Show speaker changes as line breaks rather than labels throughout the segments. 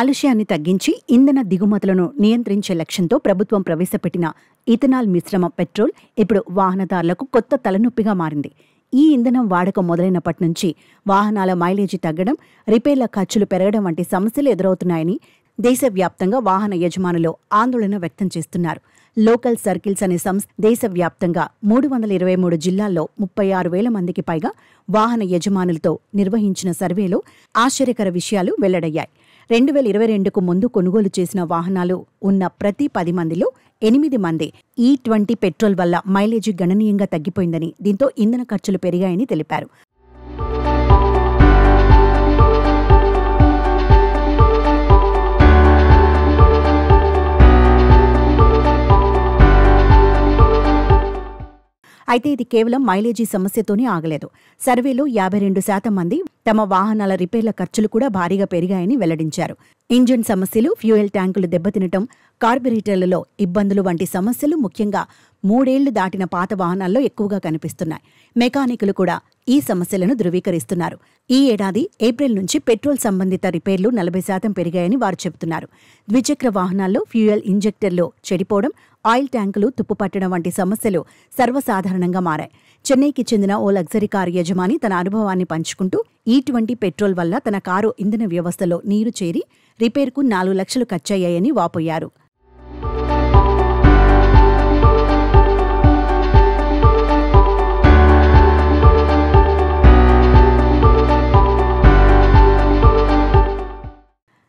కాలుష్యాన్ని తగ్గించి ఇంధన దిగుమతులను నియంత్రించే లక్ష్యంతో ప్రభుత్వం ప్రవేశపెట్టిన ఇథనాల్ మిశ్రమ పెట్రోల్ ఇప్పుడు వాహనదారులకు కొత్త తలనొప్పిగా మారింది. ఈ ఇంధనం వాడకం మొదలైనప్పటి నుంచి వాహనాల మైలేజీ తగ్గడం, రిపేర్ల ఖర్చులు పెరగడం వంటి సమస్యలు ఎదురవుతున్నాయని దేశవ్యాప్తంగా వాహన యజమానులు ఆందోళన వ్యక్తం చేస్తున్నారు. లోకల్ సర్కిల్స్ అనే సంస్థ దేశవ్యాప్తంగా 323 జిల్లాల్లో 36,000 మందికి పైగా వాహన యజమానులతో నిర్వహించిన సర్వేలో ఆశ్చర్యకర విషయాలు వెల్లడయ్యాయి. 2022కు ముందు కొనుగోలు చేసిన వాహనాలు ఉన్న ప్రతి 10 మందిలో 8 మంది E20 పెట్రోల్ వల్ల మైలేజీ గణనీయంగా తగ్గిపోయిందని, దీంతో ఇంధన ఖర్చులు పెరిగాయని తెలిపారు. అయితే ఇది కేవలం మైలేజీ సమస్యతోనే ఆగలేదు. సర్వేలో 52% మంది తమ వాహనాల రిపేర్ల ఖర్చులు కూడా భారీగా పెరిగాయని వెల్లడించారు. ఇంజిన్ సమస్యలు, ఫ్యూయల్ ట్యాంకులు దెబ్బతినటం, కార్బొరేటర్లలో ఇబ్బందులు వంటి సమస్యలు ముఖ్యంగా 3 ఏళ్లు దాటిన పాత వాహనాల్లో ఎక్కువగా కనిపిస్తున్నాయి. మెకానికులు కూడా ఈ సమస్యలను ధృవీకరిస్తున్నారు. ఈ ఏడాది ఏప్రిల్ నుంచి పెట్రోల్ సంబంధిత రిపేర్లు 40% పెరిగాయని వారు చెబుతున్నారు. ద్విచక్ర వాహనాల్లో ఫ్యూయల్ ఇంజెక్టర్లు చెడిపోవడం, ఆయిల్ ట్యాంకులు తుప్పుపట్టడం వంటి సమస్యలు సర్వసాధారణంగా మారాయి. చెన్నైకి చెందిన ఓ లగ్జరీ కారు యజమాని తన అనుభవాన్ని పంచుకుంటూ E20 పెట్రోల్ వల్ల తన కారు ఇంధన వ్యవస్థలో నీరు చేరి రిపేర్కు 4 లక్షలు ఖర్చయ్యాయని వాపోయారు.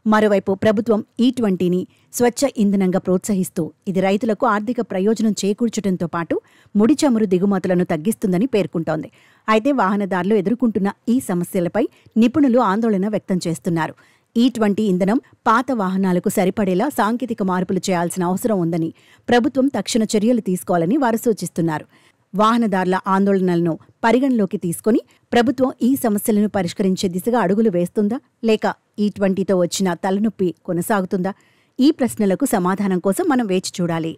మరోవైపు ప్రభుత్వం E20ని స్వచ్ఛ ఇంధనంగా ప్రోత్సహిస్తూ ఇది రైతులకు ఆర్థిక ప్రయోజనం చేకూర్చడంతో పాటు ముడి చమురు దిగుమతులను తగ్గిస్తుందని పేర్కొంటోంది. అయితే వాహనదారులు ఎదుర్కొంటున్న ఈ సమస్యలపై నిపుణులు ఆందోళన వ్యక్తం చేస్తున్నారు. E20 ఇంధనం పాత వాహనాలకు సరిపడేలా సాంకేతిక మార్పులు చేయాల్సిన అవసరం ఉందని, ప్రభుత్వం తక్షణ చర్యలు తీసుకోవాలని వారు సూచిస్తున్నారు. వాహనదారుల ఆందోళనలను పరిగణలోకి తీసుకుని ప్రభుత్వం ఈ సమస్యలను పరిష్కరించే దిశగా అడుగులు వేస్తుందా, లేక E20తో వచ్చిన తలనొప్పి కొనసాగుతుందా? ఈ ప్రశ్నలకు సమాధానం కోసం మనం వేచి చూడాలి.